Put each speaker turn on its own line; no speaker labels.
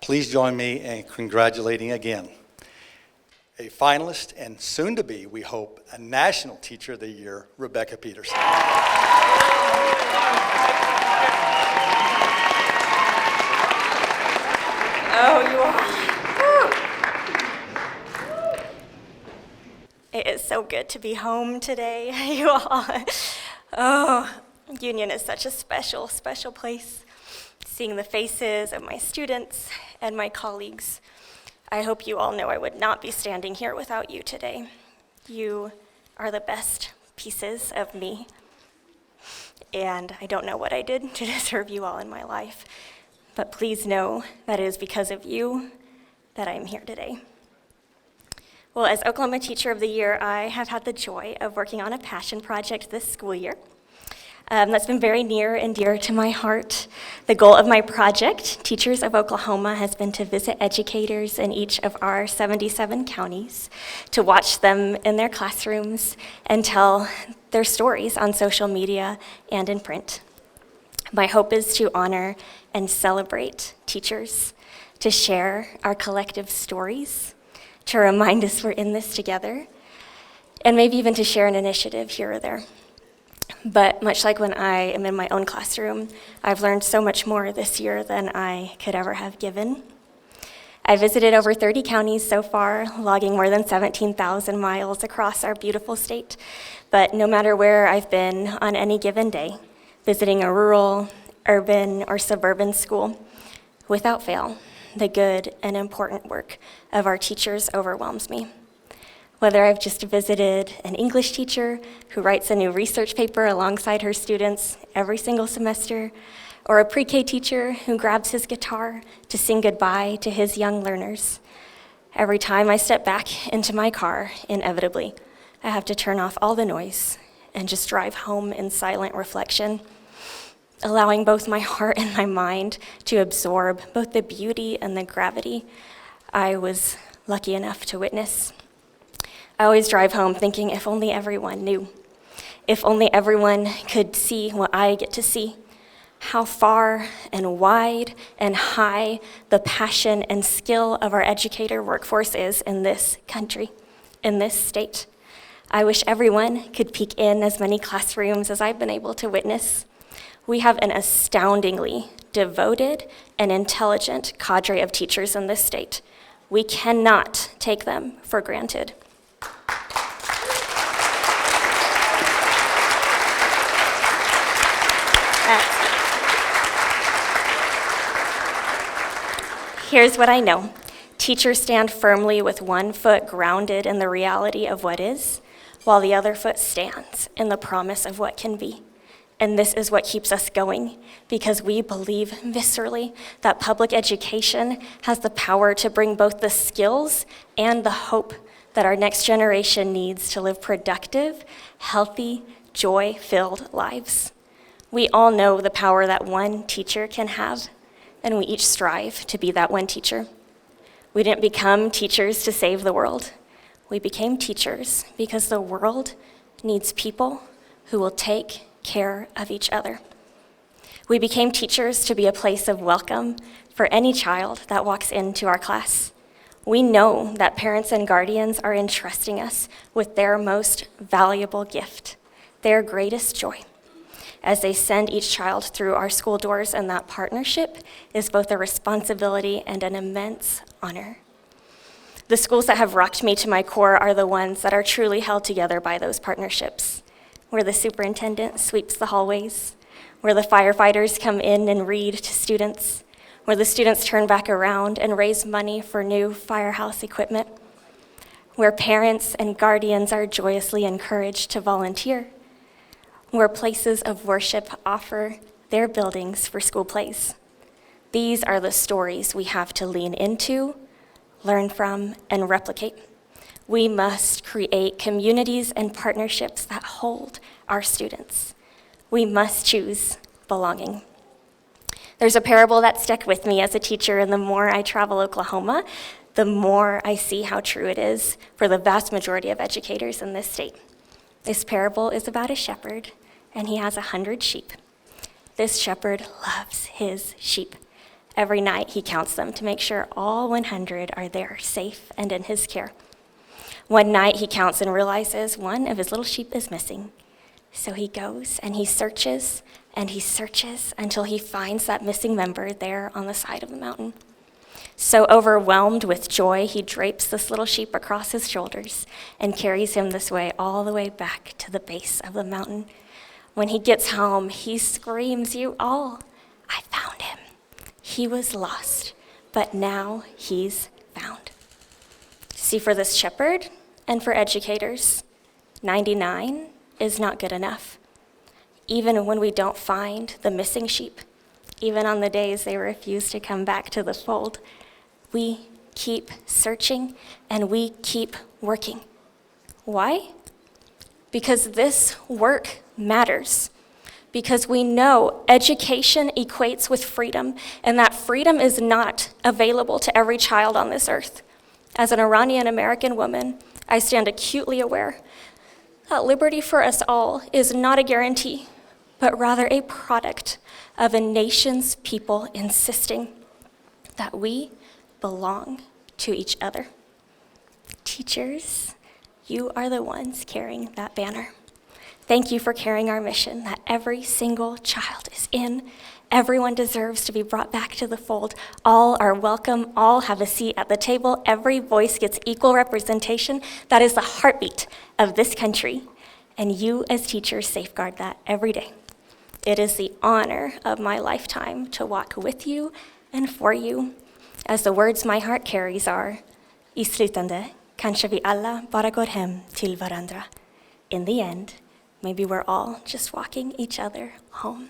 Please join me in congratulating again a finalist and soon to be, we hope, a National Teacher of the Year, Rebecka Peterson.
Oh, you all. It is so good to be home today, you all. Oh, Union is such a special, special place. Seeing the faces of my students and my colleagues, I hope you all know I would not be standing here without you today. You are the best pieces of me, and I don't know what I did to deserve you all in my life, but please know that it is because of you that I am here today. Well, as Oklahoma Teacher of the Year, I have had the joy of working on a passion project this school year. That's been very near and dear to my heart. The goal of my project, Teachers of Oklahoma, has been to visit educators in each of our 77 counties, to watch them in their classrooms and tell their stories on social media and in print. My hope is to honor and celebrate teachers, to share our collective stories, to remind us we're in this together, and maybe even to share an initiative here or there. But much like when I am in my own classroom, I've learned so much more this year than I could ever have given. I visited over 30 counties so far, logging more than 17,000 miles across our beautiful state. But no matter where I've been on any given day, visiting a rural, urban, or suburban school, without fail, the good and important work of our teachers overwhelms me. Whether I've just visited an English teacher who writes a new research paper alongside her students every single semester, or a pre-K teacher who grabs his guitar to sing goodbye to his young learners, every time I step back into my car, inevitably, I have to turn off all the noise and just drive home in silent reflection, allowing both my heart and my mind to absorb both the beauty and the gravity I was lucky enough to witness. I always drive home thinking, if only everyone knew, if only everyone could see what I get to see, how far and wide and high the passion and skill of our educator workforce is in this country, in this state. I wish everyone could peek in as many classrooms as I've been able to witness. We have an astoundingly devoted and intelligent cadre of teachers in this state. We cannot take them for granted. Here's what I know. Teachers stand firmly with one foot grounded in the reality of what is, while the other foot stands in the promise of what can be. And this is what keeps us going, because we believe viscerally that public education has the power to bring both the skills and the hope that our next generation needs to live productive, healthy, joy-filled lives. We all know the power that one teacher can have, and we each strive to be that one teacher. We didn't become teachers to save the world. We became teachers because the world needs people who will take care of each other. We became teachers to be a place of welcome for any child that walks into our class. We know that parents and guardians are entrusting us with their most valuable gift, their greatest joy, as they send each child through our school doors, and that partnership is both a responsibility and an immense honor. The schools that have rocked me to my core are the ones that are truly held together by those partnerships, where the superintendent sweeps the hallways, where the firefighters come in and read to students, where the students turn back around and raise money for new firehouse equipment, where parents and guardians are joyously encouraged to volunteer, where places of worship offer their buildings for school plays. These are the stories we have to lean into, learn from, and replicate. We must create communities and partnerships that hold our students. We must choose belonging. There's a parable that stuck with me as a teacher, and the more I travel Oklahoma, the more I see how true it is for the vast majority of educators in this state. This parable is about a shepherd, and he has 100 sheep. This shepherd loves his sheep, Every night he counts them to make sure all 100 are there, safe and in his care. One night he counts and realizes one of his little sheep is missing. So he goes and he searches until he finds that missing member there on the side of the mountain. So overwhelmed with joy, he drapes this little sheep across his shoulders and carries him this way all the way back to the base of the mountain. When he gets home, he screams, "You all, I found him. He was lost, but now he's found." See, for this shepherd and for educators, 99 is not good enough. Even when we don't find the missing sheep, even on the days they refuse to come back to the fold, we keep searching and we keep working. Why? Because this work matters. Because we know education equates with freedom, and that freedom is not available to every child on this earth. As an Iranian American woman, I stand acutely aware that liberty for us all is not a guarantee, but rather a product of a nation's people insisting that we belong to each other. Teachers, you are the ones carrying that banner. Thank you for carrying our mission that every single child is in. Everyone deserves to be brought back to the fold. All are welcome. All have a seat at the table. Every voice gets equal representation. That is the heartbeat of this country. And you as teachers safeguard that every day. It is the honor of my lifetime to walk with you and for you, as the words my heart carries are, I slutande kanske vi alla bara går hem till varandra. In the end, maybe we're all just walking each other home.